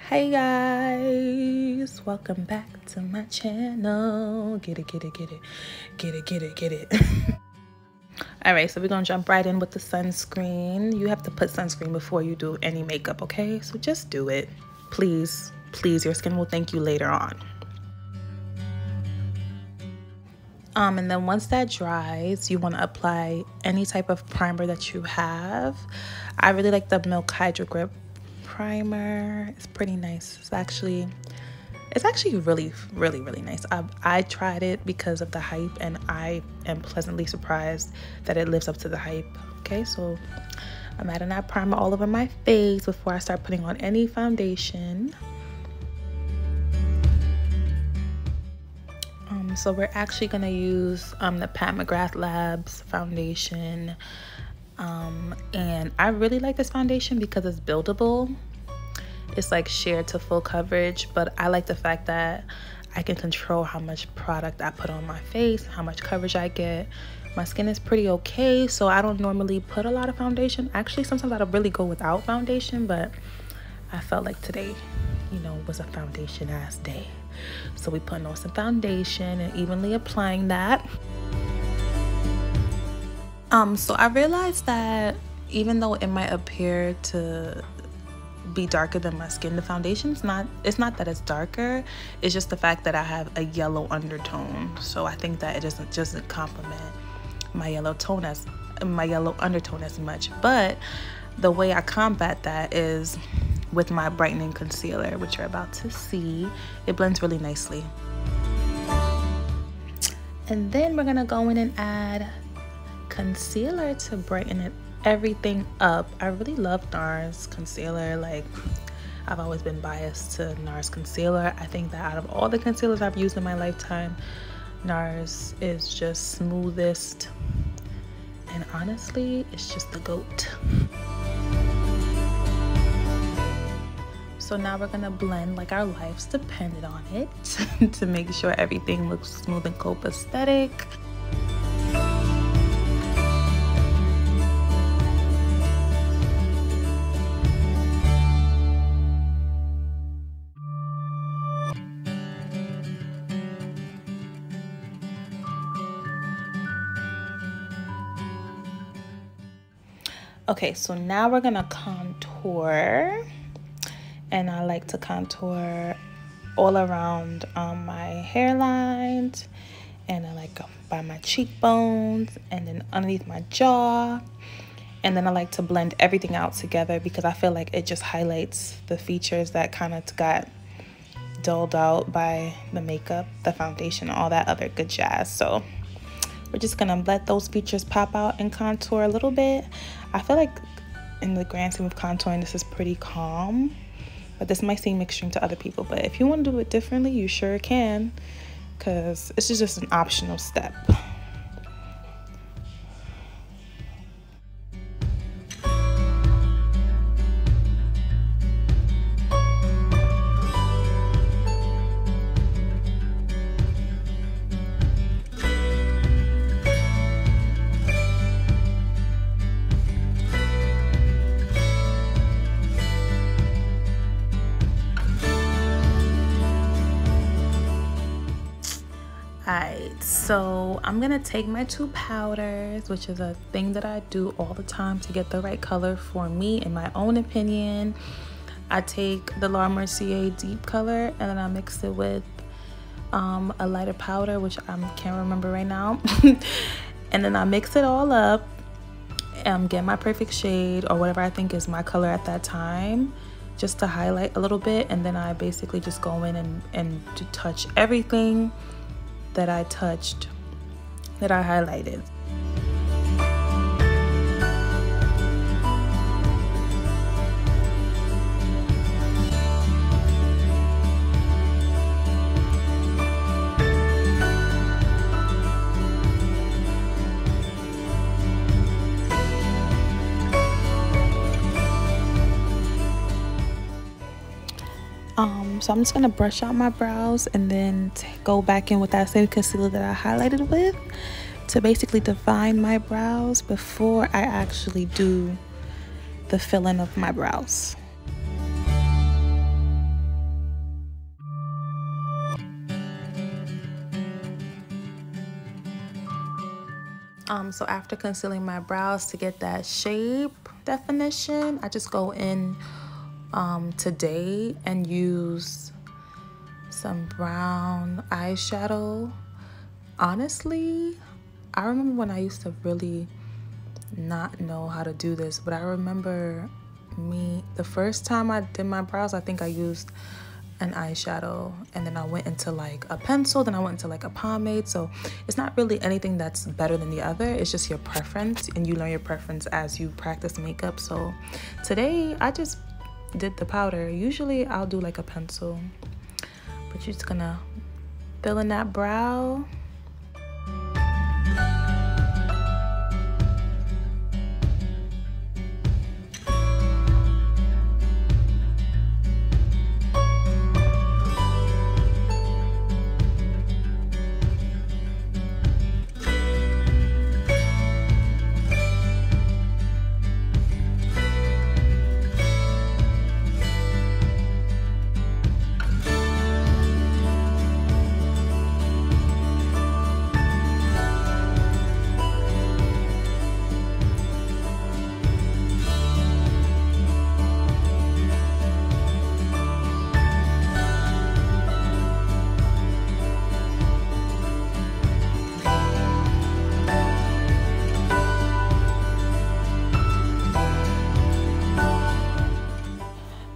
Hey guys, welcome back to my channel. Get it. All right, so we're gonna jump right in with the sunscreen. You have to put sunscreen before you do any makeup, okay? So just do it, please. Your skin will thank you later on. And then once that dries, you want to apply any type of primer that you have. I really like the Milk Hydro Grip primer. It's pretty nice. It's actually really nice. I tried it because of the hype, and I am pleasantly surprised that it lives up to the hype. Okay, so I'm adding that primer all over my face before I start putting on any foundation. So we're actually gonna use the Pat McGrath Labs foundation, and I really like this foundation because it's buildable. It's like sheer to full coverage, but I like the fact that I can control how much product I put on my face, how much coverage I get. My skin is pretty okay, so I don't normally put a lot of foundation. Actually, sometimes I don't really go without foundation, but I felt like today, you know, was a foundation ass day. So we putting on some foundation and evenly applying that. So I realized that even though it might appear to be darker than my skin, the foundation it's not that it's darker, it's just the fact that I have a yellow undertone. So I think that it doesn't complement my yellow undertone as much. But the way I combat that is with my brightening concealer, which you're about to see. It blends really nicely. And then we're gonna go in and add concealer to brighten everything up. I really love NARS concealer. Like, I've always been biased to NARS concealer. I think that out of all the concealers I've used in my lifetime, NARS is just smoothest, and honestly, it's just the GOAT. So now we're gonna blend like our lives depended on it to make sure everything looks smooth and copacetic. Okay, so now we're gonna contour. And I like to contour all around my hairlines, and I like by my cheekbones, and then underneath my jaw. And then I like to blend everything out together because I feel like it just highlights the features that kind of got dulled out by the makeup, the foundation, all that other good jazz. So we're just gonna let those features pop out and contour a little bit. I feel like in the grand scheme of contouring, this is pretty calm. But this might seem extreme to other people, but if you want to do it differently, you sure can, because this is just an optional step. Alright, so I'm gonna take my two powders, which is a thing that I do all the time to get the right color for me, in my own opinion. I take the Mercier deep color, and then I mix it with a lighter powder, which I can't remember right now. And then I mix it all up and get my perfect shade, or whatever I think is my color at that time, just to highlight a little bit. And then I basically just go in and to touch everything that I highlighted. So I'm just gonna brush out my brows and then go back in with that same concealer that I highlighted with to basically define my brows before I actually do the filling of my brows. So after concealing my brows to get that shape definition, I just go in today and use some brown eyeshadow. Honestly, I remember when I used to really not know how to do this, but I remember the first time I did my brows, I think I used an eyeshadow, and then I went into like a pencil, then I went into like a pomade. So it's not really anything that's better than the other, it's just your preference, and you learn your preference as you practice makeup. So today I just did the powder. Usually I'll do like a pencil, but you're just gonna fill in that brow.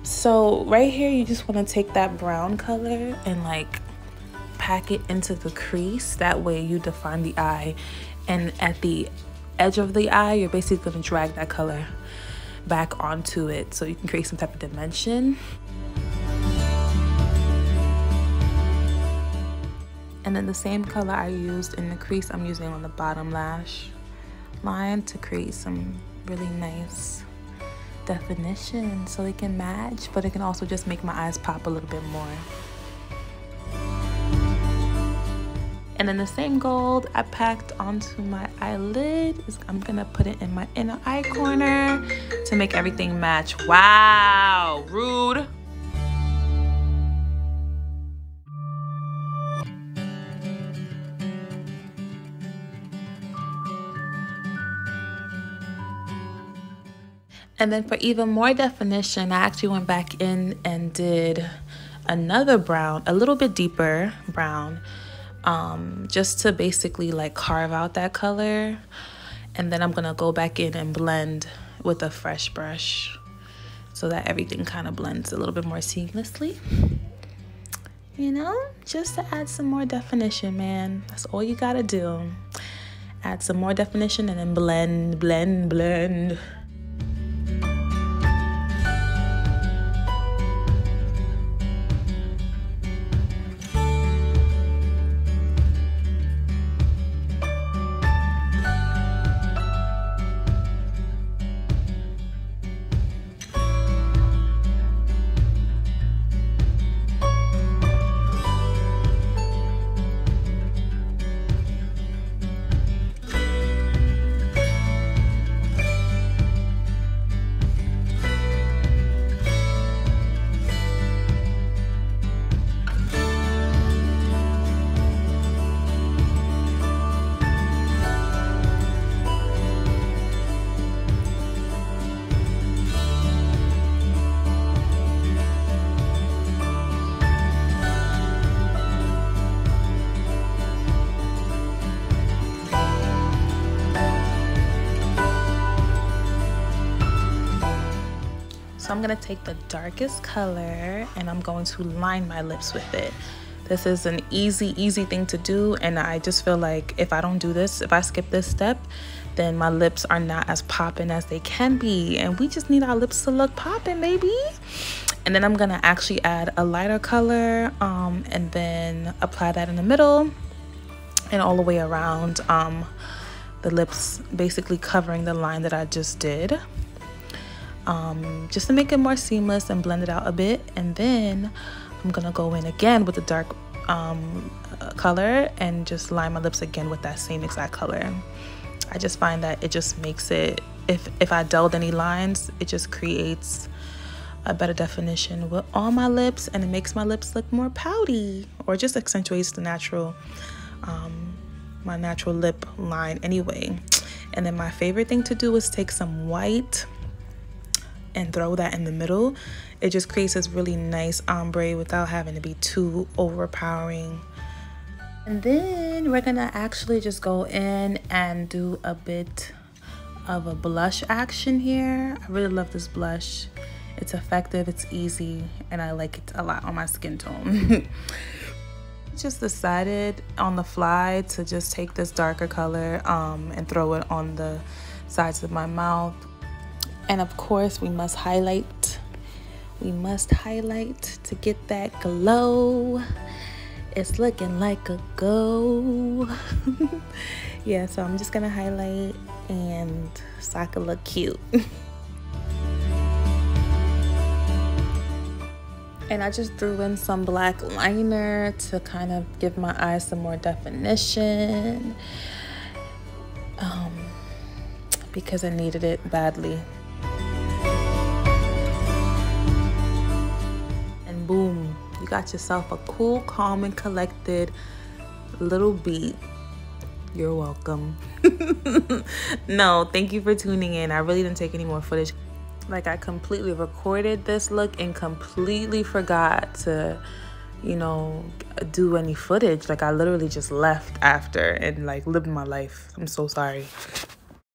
So right here, you just want to take that brown color and like pack it into the crease. That way you define the eye, and at the edge of the eye, you're basically going to drag that color back onto it so you can create some type of dimension. And then the same color I used in the crease, I'm using on the bottom lash line to create some really nice definition so it can match, but it can also just make my eyes pop a little bit more. And then the same gold I packed onto my eyelid. I'm gonna put it in my inner eye corner to make everything match. Wow, rude. And then for even more definition, I actually went back in and did another brown, a little bit deeper brown, just to basically like carve out that color. And then I'm gonna go back in and blend with a fresh brush so that everything kind of blends a little bit more seamlessly. You know, just to add some more definition, man. That's all you gotta do. Add some more definition and then blend, blend, blend. I'm gonna take the darkest color and I'm going to line my lips with it. This is an easy thing to do, and I just feel like if I don't do this, if I skip this step, then my lips are not as popping as they can be, and we just need our lips to look popping, baby. And then I'm gonna actually add a lighter color and then apply that in the middle and all the way around the lips, basically covering the line that I just did. Just to make it more seamless and blend it out a bit. And then I'm gonna go in again with the dark color and just line my lips again with that same exact color. I just find that it just makes it, if I dulled any lines, it just creates a better definition with all my lips, and it makes my lips look more pouty, or just accentuates the natural my natural lip line anyway. And then my favorite thing to do is take some white and throw that in the middle. It just creates this really nice ombre without having to be too overpowering. And then we're gonna actually just go in and do a bit of a blush action here. I really love this blush. It's effective, it's easy, and I like it a lot on my skin tone. Just decided on the fly to just take this darker color and throw it on the sides of my mouth. And of course we must highlight. We must highlight to get that glow. It's looking like a go. Yeah, so I'm just gonna highlight and so I can look cute. And I just threw in some black liner to kind of give my eyes some more definition, because I needed it badly. And boom, you got yourself a cool, calm, and collected little beat. You're welcome. No, thank you for tuning in. I really didn't take any more footage. Like, I completely recorded this look and completely forgot to, you know, do any footage. Like, I literally just left after and like lived my life. I'm so sorry.